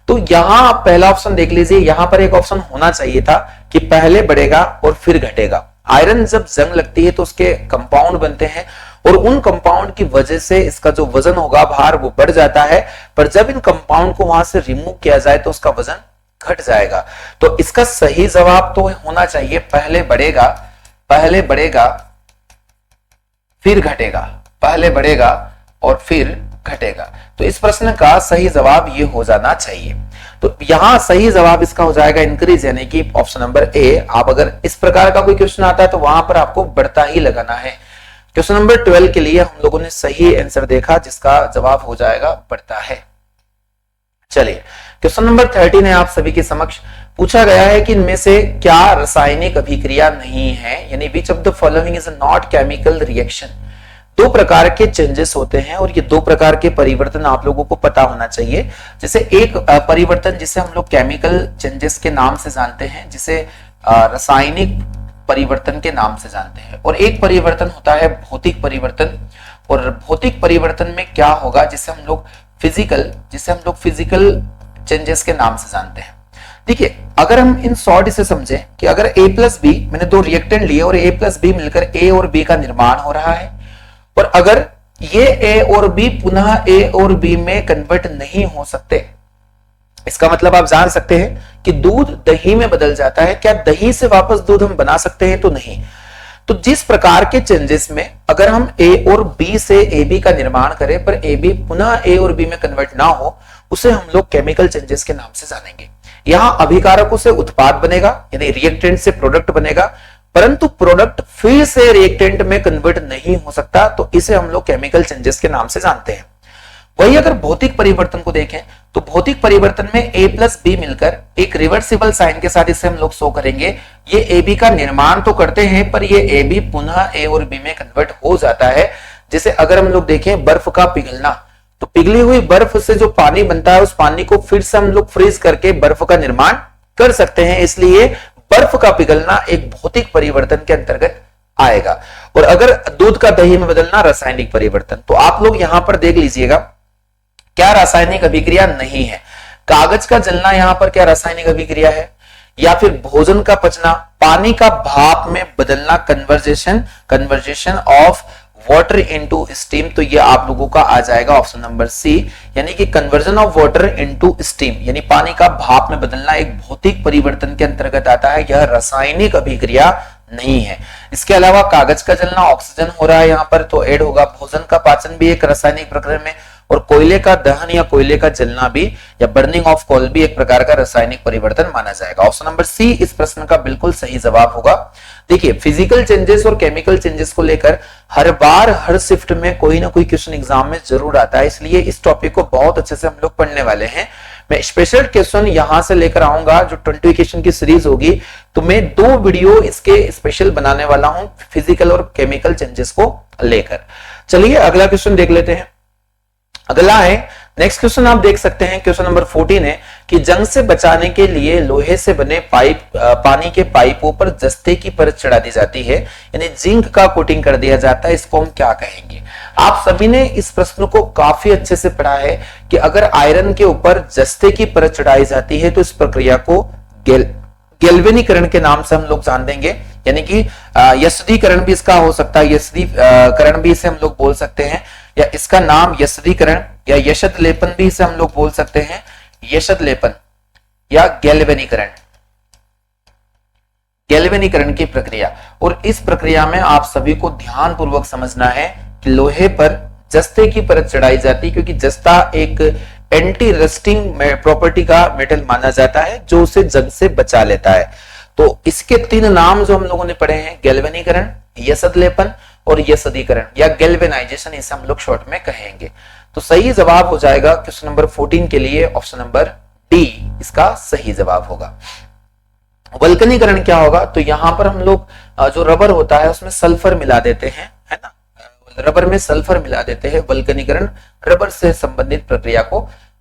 तो यहां पहला ऑप्शन देख लीजिए, यहां पर एक ऑप्शन होना चाहिए था कि पहले बढ़ेगा और फिर घटेगा। आयरन जब जंग लगती है तो उसके कंपाउंड बनते हैं, और उन कंपाउंड की वजह से इसका जो वजन होगा, भार, वो बढ़ जाता है। पर जब इन कंपाउंड को वहां से रिमूव किया जाए तो उसका वजन घट जाएगा। तो इसका सही जवाब तो होना चाहिए पहले बढ़ेगा फिर घटेगा, पहले बढ़ेगा और फिर घटेगा। तो इस प्रश्न का सही जवाब ये हो जाना चाहिए। तो यहां सही जवाब इसका हो जाएगा इंक्रीज, यानी कि ऑप्शन नंबर ए। आप अगर इस प्रकार का कोई क्वेश्चन आता है तो वहां पर आपको बढ़ता ही लगाना है। क्वेश्चन नंबर 12 के लिए हम लोगों ने सही आंसर देखा, जिसका जवाब हो जाएगा बढ़ता है। चलिए, क्वेश्चन नंबर 13 है आप सभी के समक्ष। पूछा गया है कि इनमें से क्या रासायनिक अभिक्रिया नहीं है, यानी which of the following is not chemical reaction. दो प्रकार के चेंजेस होते हैं और ये दो प्रकार के परिवर्तन आप लोगों को पता होना चाहिए। जैसे एक परिवर्तन जिसे हम लोग केमिकल चेंजेस के नाम से जानते हैं, जिसे रासायनिक परिवर्तन के नाम से जानते हैं, और एक परिवर्तन होता है भौतिक परिवर्तन। और भौतिक परिवर्तन में क्या होगा, जिसे हम लोग फिजिकल चेंजेस के नाम से जानते हैं। देखिए, अगर हम इन शॉर्ट इसे समझें कि अगर A प्लस बी, मैंने दो रिएक्टेंट लिए और A प्लस बी मिलकर A और B का निर्माण हो रहा है, और अगर ये A और B पुनः A और B में कन्वर्ट नहीं हो सकते, इसका मतलब आप जान सकते हैं कि दूध दही में बदल जाता है। क्या दही से वापस दूध हम बना सकते हैं? तो नहीं। तो जिस प्रकार के चेंजेस में अगर हम A और B से AB का निर्माण करें पर AB पुनः A और B में कन्वर्ट ना हो, उसे हम लोग केमिकल चेंजेस के नाम से जानेंगे। यहां अभिकारकों से उत्पाद बनेगा, यानी रिएक्टेंट से प्रोडक्ट बनेगा, परंतु प्रोडक्ट फिर से रिएक्टेंट में कन्वर्ट नहीं हो सकता, तो इसे हम लोग केमिकल चेंजेस के नाम से जानते हैं। वही अगर भौतिक परिवर्तन को देखें तो भौतिक परिवर्तन में A प्लस बी मिलकर एक रिवर्सिबल साइन के साथ इसे हम लोग शो करेंगे। ये AB का निर्माण तो करते हैं पर ये AB पुनः A और B में कन्वर्ट हो जाता है। जैसे अगर हम लोग देखें बर्फ का पिघलना, तो पिघली हुई बर्फ से जो पानी बनता है उस पानी को फिर से हम लोग फ्रीज करके बर्फ का निर्माण कर सकते हैं, इसलिए बर्फ का पिघलना एक भौतिक परिवर्तन के अंतर्गत आएगा। और अगर दूध का दही में बदलना रासायनिक परिवर्तन। तो आप लोग यहां पर देख लीजिएगा क्या रासायनिक अभिक्रिया नहीं है। कागज का जलना यहां पर क्या रासायनिक अभिक्रिया है, या फिर भोजन का पचना, पानी का भाप में बदलना, conversation of water into steam. तो ये आप लोगों का आ जाएगा ऑप्शन नंबर सी, यानी कि conversion of water into steam, यानी पानी का भाप में बदलना एक भौतिक परिवर्तन के अंतर्गत आता है, यह रासायनिक अभिक्रिया नहीं है। इसके अलावा कागज का जलना ऑक्सीजन हो रहा है यहां पर, तो ऐड होगा। भोजन का पाचन भी एक रासायनिक प्रक्रिया में, और कोयले का दहन या कोयले का जलना भी या बर्निंग ऑफ कोल भी एक प्रकार का रासायनिक परिवर्तन माना जाएगा। ऑप्शन नंबर सी इस प्रश्न का बिल्कुल सही जवाब होगा। देखिए, फिजिकल चेंजेस और केमिकल चेंजेस को लेकर हर बार हर शिफ्ट में कोई ना कोई क्वेश्चन एग्जाम में जरूर आता है, इसलिए इस टॉपिक को बहुत अच्छे से हम लोग पढ़ने वाले हैं। मैं स्पेशल क्वेश्चन यहां से लेकर आऊंगा, जो 20 क्वेश्चन की सीरीज होगी, तो मैं 2 वीडियो इसके स्पेशल बनाने वाला हूं फिजिकल और केमिकल चेंजेस को लेकर। चलिए अगला क्वेश्चन देख लेते हैं। अगला है नेक्स्ट क्वेश्चन आप देख सकते हैं, क्वेश्चन नंबर 14 है कि जंग से बचाने के लिए लोहे से बने पानी के पाइपों पर जस्ते की परत चढ़ा दी जाती है, यानी जिंक का कोटिंग कर दिया जाता है, इसको हम क्या कहेंगे? आप सभी ने इस प्रश्न को काफी अच्छे से पढ़ा है कि अगर आयरन के ऊपर जस्ते की परत चढ़ाई जाती है तो इस प्रक्रिया को गैल्वेनीकरण के नाम से हम लोग जान देंगे, यानी कि यशदीकरण भी इसका हो सकता है, यशदीकरण भी इसे हम लोग बोल सकते हैं, या इसका नाम यशदीकरण या यशद लेपन भी इसे हम लोग बोल सकते हैं, यशद लेपन या गैल्वेनीकरण, गैल्वेनीकरण की प्रक्रिया। और इस प्रक्रिया में आप सभी को ध्यानपूर्वक समझना है कि लोहे पर जस्ते की परत चढ़ाई जाती है, क्योंकि जस्ता एक एंटी रस्टिंग प्रॉपर्टी का मेटल माना जाता है जो उसे जंग से बचा लेता है। तो इसके तीन नाम जो हम लोगों ने पढ़े हैं, गैल्वेनीकरण, यशद लेपन और यशदीकरण या गैल्वेनाइजेशन, इसे हम लोग शॉर्ट में कहेंगे। तो सही जवाब हो जाएगा क्वेश्चन नंबर 14 के लिए ऑप्शन नंबर डी इसका सही जवाब होगा। वल्कनीकरण क्या होगा? तो यहां पर हम लोग जो रबर होता है उसमें सल्फर मिला देते हैं, है ना, रबर में सल्फर मिला देते हैं, वल्कनीकरण रबर से संबंधित प्रक्रिया को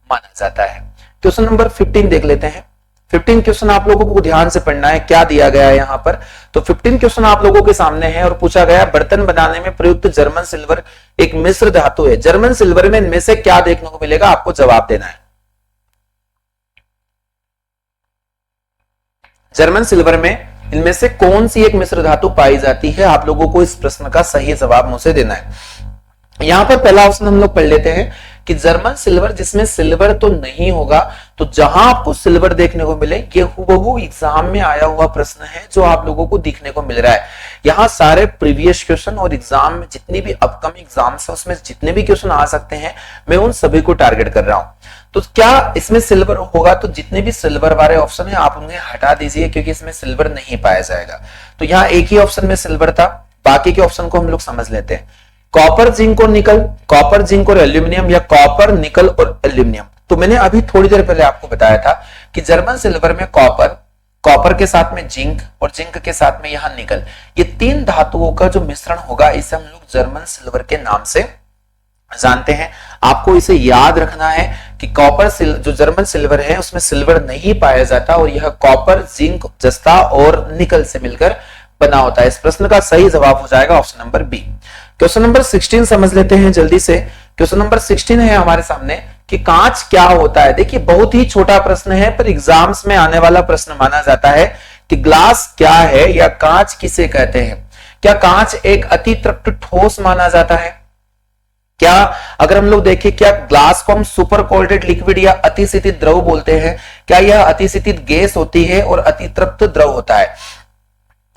माना जाता है। क्वेश्चन नंबर 15 देख लेते हैं। 15 क्वेश्चन आप लोगों को ध्यान से पढ़ना है, क्या दिया गया है यहाँ पर। तो 15 क्वेश्चन आप लोगों के सामने है और पूछा गया बर्तन बनाने में प्रयुक्त जर्मन सिल्वर एक मिश्र धातु है। जर्मन सिल्वर में इनमें से क्या देखने को मिलेगा? आपको जवाब देना है। जर्मन सिल्वर में इनमें से कौन सी एक मिश्र धातु पाई जाती है? आप लोगों को इस प्रश्न का सही जवाब मुझसे देना है। यहां पर पहला ऑप्शन हम लोग पढ़ लेते हैं कि जर्मन सिल्वर, जिसमें सिल्वर तो नहीं होगा, तो जहां आपको सिल्वर देखने को मिले, ये हुबहू एग्जाम में आया हुआ प्रश्न है जो आप लोगों को दिखने को मिल रहा है। यहाँ सारे प्रीवियस क्वेश्चन और एग्जाम में जितनी भी अपकमिंग एग्जाम्स है उसमें जितने भी क्वेश्चन आ सकते हैं, मैं उन सभी को टारगेट कर रहा हूं। तो क्या इसमें सिल्वर होगा? तो जितने भी सिल्वर वाले ऑप्शन है आप उन्हें हटा दीजिए, क्योंकि इसमें सिल्वर नहीं पाया जाएगा। तो यहाँ एक ही ऑप्शन में सिल्वर था, बाकी के ऑप्शन को हम लोग समझ लेते हैं। कॉपर, जिंक और निकल, कॉपर, जिंक और एल्यूमिनियम या कॉपर, निकल और एल्यूमिनियम। तो मैंने अभी थोड़ी देर पहले आपको बताया था कि जर्मन सिल्वर में कॉपर, कॉपर के साथ में जिंक और जिंक के साथ में यहां निकल, ये तीन धातुओं का जो मिश्रण होगा इसे हम लोग जर्मन सिल्वर के नाम से जानते हैं। आपको इसे याद रखना है कि कॉपर जो जर्मन सिल्वर है उसमें सिल्वर नहीं पाया जाता और यह कॉपर, जिंक, जस्ता और निकल से मिलकर बना होता है। इस प्रश्न का सही जवाब हो जाएगा option number B. Question number 16 समझ लेते हैं जल्दी से। क्वेश्चन नंबर 16 है हमारे सामने कि कांच क्या होता है। देखिए बहुत ही छोटा प्रश्न है पर एग्जाम्स में आने वाला प्रश्न माना जाता है कि ग्लास क्या है या कांच किसे कहते हैं। क्या कांच एक अति तृप्त ठोस माना जाता है? क्या अगर हम लोग देखें, क्या ग्लास को हम सुपर कोल्डेड लिक्विड या अतिशीतित द्रव बोलते हैं? क्या यह अतिशीतित गैस होती है और अति तृप्त द्रव होता है?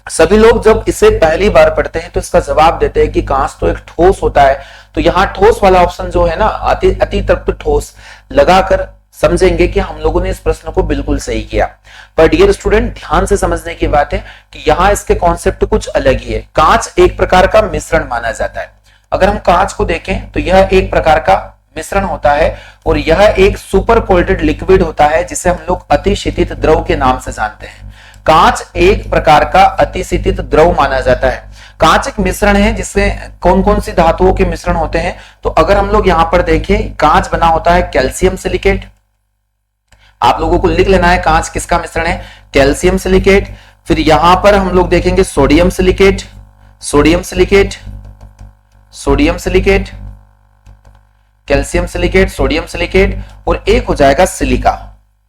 सभी लोग जब इसे पहली बार पढ़ते हैं तो इसका जवाब देते हैं कि कांच तो एक ठोस होता है। तो यहाँ ठोस वाला ऑप्शन जो है ना, अति तृप्त ठोस लगाकर समझेंगे कि हम लोगों ने इस प्रश्न को बिल्कुल सही किया। पर डियर स्टूडेंट, ध्यान से समझने की बात है कि यहाँ इसके कॉन्सेप्ट कुछ अलग ही है। कांच एक प्रकार का मिश्रण माना जाता है। अगर हम कांच को देखें तो यह एक प्रकार का मिश्रण होता है और यह एक सुपर कोल्डेड लिक्विड होता है जिसे हम लोग अतिशीतित द्रव के नाम से जानते हैं। कांच एक प्रकार का अतिशीतित द्रव माना जाता है। कांच एक मिश्रण है जिससे कौन कौन सी धातुओं के मिश्रण होते हैं। तो अगर हम लोग यहां पर देखें, कांच बना होता है कैल्शियम सिलिकेट। आप लोगों को लिख लेना है कांच किसका मिश्रण है, कैल्शियम सिलिकेट। फिर यहां पर हम लोग देखेंगे sodium silicate, sodium silicate, sodium silicate, calcium silicate, sodium silicate और एक हो जाएगा सिलिका।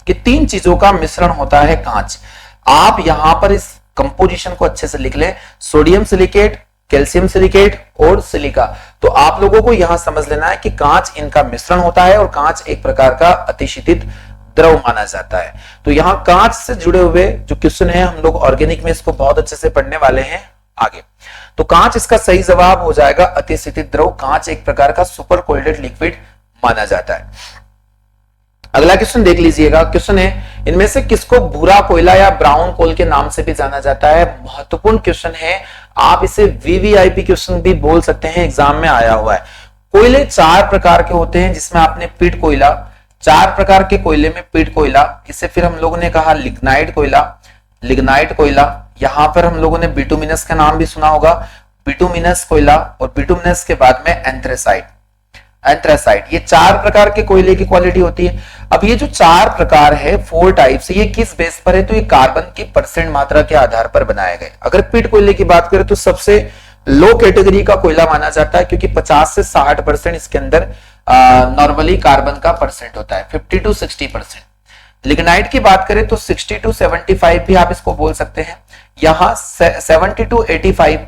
कि तीन चीजों का मिश्रण होता है कांच। आप यहां पर इस कंपोजिशन को अच्छे से लिख लें, सोडियम सिलिकेट, कैल्शियम सिलिकेट और सिलिका। तो आप लोगों को यहां समझ लेना है कि कांच इनका मिश्रण होता है और कांच एक प्रकार का अतिशीतित द्रव माना जाता है। तो यहां कांच से जुड़े हुए जो क्वेश्चन है हम लोग ऑर्गेनिक में इसको बहुत अच्छे से पढ़ने वाले हैं आगे। तो कांच इसका सही जवाब हो जाएगा अतिशीतित द्रव। कांच एक प्रकार का सुपर कोल्डेड लिक्विड माना जाता है। अगला क्वेश्चन देख लीजिएगा। क्वेश्चन है, इनमें से किसको भूरा कोयला या ब्राउन कोल के नाम से भी जाना जाता है? महत्वपूर्ण क्वेश्चन है, आप इसे वीवीआईपी क्वेश्चन भी बोल सकते हैं, एग्जाम में आया हुआ है। कोयले चार प्रकार के होते हैं जिसमें आपने पीट कोयला, चार प्रकार के कोयले में पीट कोयला, इसे फिर हम लोगों ने कहा लिग्नाइट कोयला, लिग्नाइट कोयला। यहां पर हम लोगों ने बिटुमिनस का नाम भी सुना होगा, बिटुमिनस कोयला, और बिटुमिनस के बाद में एंथ्रेसाइट। एंथ्रासाइट। ये 4 प्रकार के कोयले की क्वालिटी होती है। अब ये जो 4 प्रकार है, 4 टाइप्स, ये किस बेस पर है? तो ये कार्बन की परसेंट मात्रा के आधार पर बनाए गए। अगर पिट कोयले की बात करें तो सबसे लो कैटेगरी का कोयला माना जाता है, क्योंकि 50 से 60% इसके अंदर नॉर्मली कार्बन का परसेंट होता है, 50 to 60%। लिग्नाइट की बात करें तो 60 to 75 भी आप इसको बोल सकते हैं। यहां 70 to 85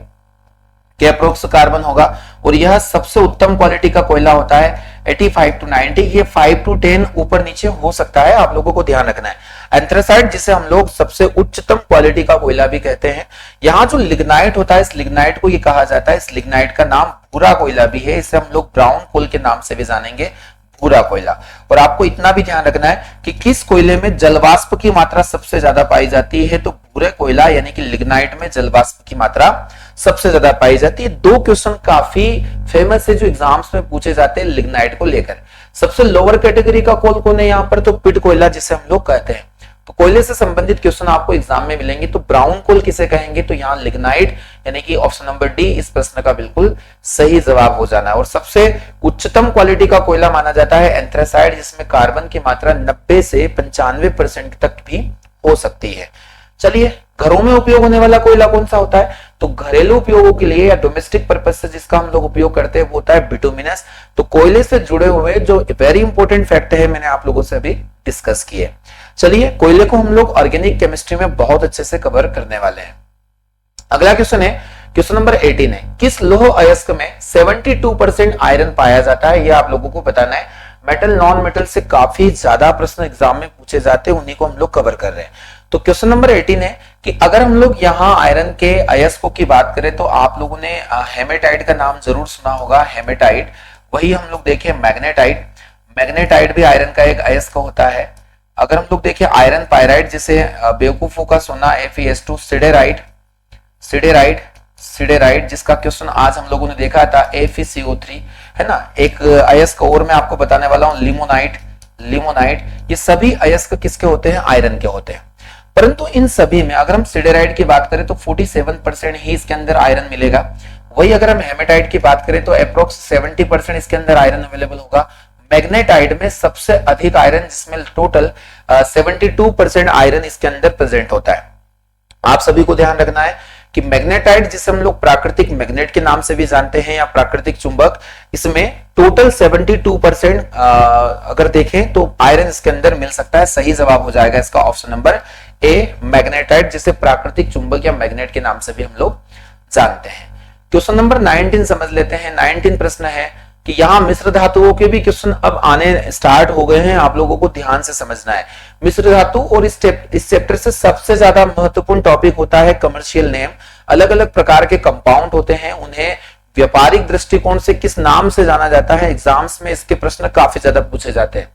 के अप्रोक्स कार्बन होगा, और यह सबसे उत्तम क्वालिटी का कोयला होता है 85 to 90। ये 5 to 10 ऊपर नीचे हो सकता है, आप लोगों को ध्यान रखना है। एंथ्रासाइट जिसे हम लोग सबसे उच्चतम क्वालिटी का कोयला भी कहते हैं। यहाँ जो लिग्नाइट होता है, इस लिग्नाइट को ये कहा जाता है, इस लिग्नाइट का नाम भूरा कोयला भी है, इसे हम लोग ब्राउन कोल के नाम से भी जानेंगे, भूरा कोयला। और आपको इतना भी ध्यान रखना है कि किस कोयले में जलवाष्प की मात्रा सबसे ज्यादा पाई जाती है, तो भूरे कोयला यानी कि लिग्नाइट में जलवाष्प की मात्रा सबसे ज्यादा पाई जाती है। 2 क्वेश्चन काफी फेमस है जो एग्जाम्स में पूछे जाते हैं लिग्नाइट को लेकर। सबसे लोअर कैटेगरी का कोल कौन है यहाँ पर? तो पिट कोयला जिसे हम लोग कहते हैं। तो कोयले से संबंधित क्वेश्चन आपको एग्जाम में मिलेंगे। तो ब्राउन कोल किसे कहेंगे? तो यहाँ लिग्नाइट, यानी कि ऑप्शन नंबर डी इस प्रश्न का बिल्कुल सही जवाब हो जाना है। और सबसे उच्चतम क्वालिटी का कोयला माना जाता है एंथ्रासाइट, जिसमें कार्बन की मात्रा 90 से 95% तक भी हो सकती है। चलिए, घरों में उपयोग होने वाला कोयला कौन सा होता है? तो घरेलू उपयोगों के लिए या डोमेस्टिक पर्पज से जिसका हम लोग उपयोग करते हैं वो होता है बिटुमिनस। तो कोयले से जुड़े हुए जो वेरी इंपॉर्टेंट फैक्ट है मैंने आप लोगों से अभी डिस्कस किए। चलिए, कोयले को हम लोग ऑर्गेनिक केमिस्ट्री में बहुत अच्छे से कवर करने वाले हैं। अगला क्वेश्चन है, क्वेश्चन नंबर 18 है, किस लौह अयस्क में 72% आयरन पाया जाता है? यह आप लोगों को बताना है। मेटल नॉन मेटल से काफी ज्यादा प्रश्न एग्जाम में पूछे जाते हैं, उन्हीं को हम लोग कवर कर रहे हैं। तो क्वेश्चन नंबर 18 है कि अगर हम लोग यहाँ आयरन के अयस्कों की बात करें तो आप लोगों ने हेमेटाइट का नाम जरूर सुना होगा। हेमेटाइट, वही हम लोग देखें मैग्नेटाइट। मैग्नेटाइट भी आयरन का एक अयस्क होता है। अगर हम लोग देखें आयरन पायराइट, जिसे बेवकूफों का सोना Fe2, सिडेराइट, सिडेराइट, सिडेराइट, जिसका क्वेश्चन आज हम लोगों ने देखा था FeCO3, है ना। एक अयस्क और मैं आपको बताने वाला हूं, लिमोनाइट, लिमोनाइट। ये सभी अयस्क किसके होते हैं? आयरन के होते हैं। परंतु इन सभी में अगर हम सिडेराइट की बात करें तो 47% ही इसके अंदर आयरन मिलेगा। वही अगर हम हेमेटाइट की बात करें तो अप्रोक्स 70% इसके अंदर आयरन अवेलेबल होगा। मैग्नेटाइट में सबसे अधिक आयरन, जिसमें टोटल 72% आयरन इसके अंदर प्रेजेंट होता है। आप सभी को ध्यान रखना है कि मैग्नेटाइट, जिसे हम लोग प्राकृतिक मैग्नेट के नाम से भी जानते हैं या प्राकृतिक चुंबक, इसमें टोटल 72% अगर देखें तो आयरन इसके अंदर मिल सकता है। सही जवाब हो जाएगा इसका ऑप्शन नंबर ए, मैग्नेटाइट, जिसे प्राकृतिक चुंबक या मैग्नेट के नाम से भी हम लोग जानते हैं। क्वेश्चन नंबर 19 समझ लेते हैं। 19 प्रश्न है कि यहाँ मिश्र धातुओं के भी क्वेश्चन अब आने स्टार्ट हो गए हैं, आप लोगों को ध्यान से समझना है। मिश्र धातु और इस चैप्टर से सबसे ज्यादा महत्वपूर्ण टॉपिक होता है कमर्शियल नेम। अलग अलग प्रकार के कंपाउंड होते हैं, उन्हें व्यापारिक दृष्टिकोण से किस नाम से जाना जाता है? एग्जाम्स में इसके प्रश्न काफी ज्यादा पूछे जाते हैं।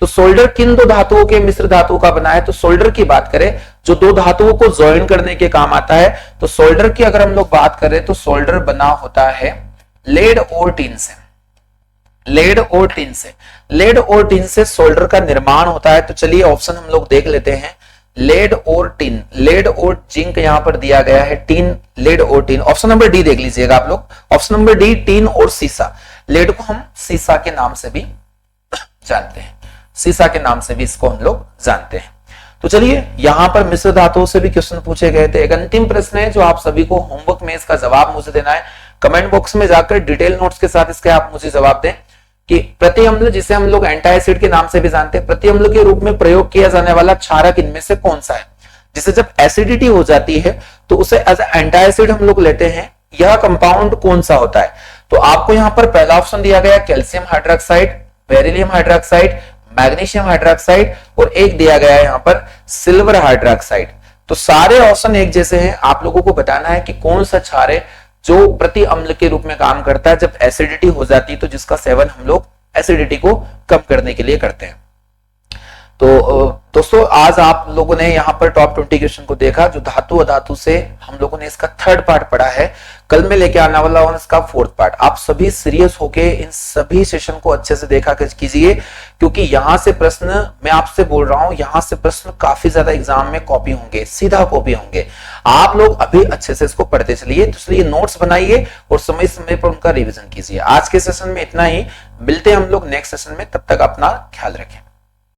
तो सोल्डर किन 2 धातुओं के मिश्र धातु का बना है? तो सोल्डर की बात करें जो 2 धातुओं को ज्वाइन करने के काम आता है, तो सोल्डर की अगर हम लोग बात करें तो सोल्डर बना होता है लेड और टिन से। लेड और टिन से, लेड और टिन से सोल्डर का निर्माण होता है। तो चलिए ऑप्शन हम लोग देख लेते हैं। लेड और टिन, लेड और जिंक यहां पर दिया गया है, टिन, लेड और टिन। ऑप्शन नंबर डी देख लीजिएगा आप लोग, ऑप्शन नंबर डी, टिन और सीसा। लेड को हम सीसा के नाम से भी जानते हैं, सीसा के नाम से भी इसको हम लोग जानते हैं। तो चलिए, यहां पर मिश्र धातुओं से भी क्वेश्चन पूछे गए थे। एक अंतिम प्रश्न है जो आप सभी को होमवर्क में इसका जवाब मुझे देना है। कमेंट बॉक्स में जाकर डिटेल नोट्स के साथ इसके आप मुझे जवाब दें कि प्रति अम्ल, जिसे हम लोग एंटासिड के नाम से भी जानते हैं, प्रति अम्ल के रूप में प्रयोग किया जाने वाला क्षारक इनमें से कौन सा है? जिसे जब एसिडिटी हो जाती है तो उसे एज एंटासिड हम लोग लेते हैं। यह कंपाउंड कौन सा होता है? तो आपको यहां पर पहला ऑप्शन दिया गया calcium hydroxide, beryllium hydroxide, magnesium hydroxide, और एक दिया गया है यहां पर सिल्वर हाइड्रोक्साइड। तो सारे ऑप्शन एक जैसे हैं, आप लोगों को बताना है कि कौन सा क्षार है जो प्रति अम्ल के रूप में काम करता है जब एसिडिटी हो जाती है, तो जिसका सेवन हम लोग एसिडिटी को कम करने के लिए करते हैं। तो दोस्तों, आज आप लोगों ने यहाँ पर टॉप 20 क्वेश्चन को देखा, जो धातु अधातु से हम लोगों ने इसका 3rd पार्ट पढ़ा है। कल में लेके आने वाला हूं इसका 4th पार्ट। आप सभी सीरियस होके इन सभी सेशन को अच्छे से देखा कीजिए, क्योंकि यहां से प्रश्न, मैं आपसे बोल रहा हूं, यहां से प्रश्न काफी ज्यादा एग्जाम में कॉपी होंगे, सीधा कॉपी होंगे। आप लोग अभी अच्छे से इसको पढ़ते चलिए, इसलिए नोट्स बनाइए और समय समय पर उनका रिविजन कीजिए। आज के सेशन में इतना ही। मिलते हैं हम लोग नेक्स्ट सेशन में, तब तक अपना ख्याल रखें।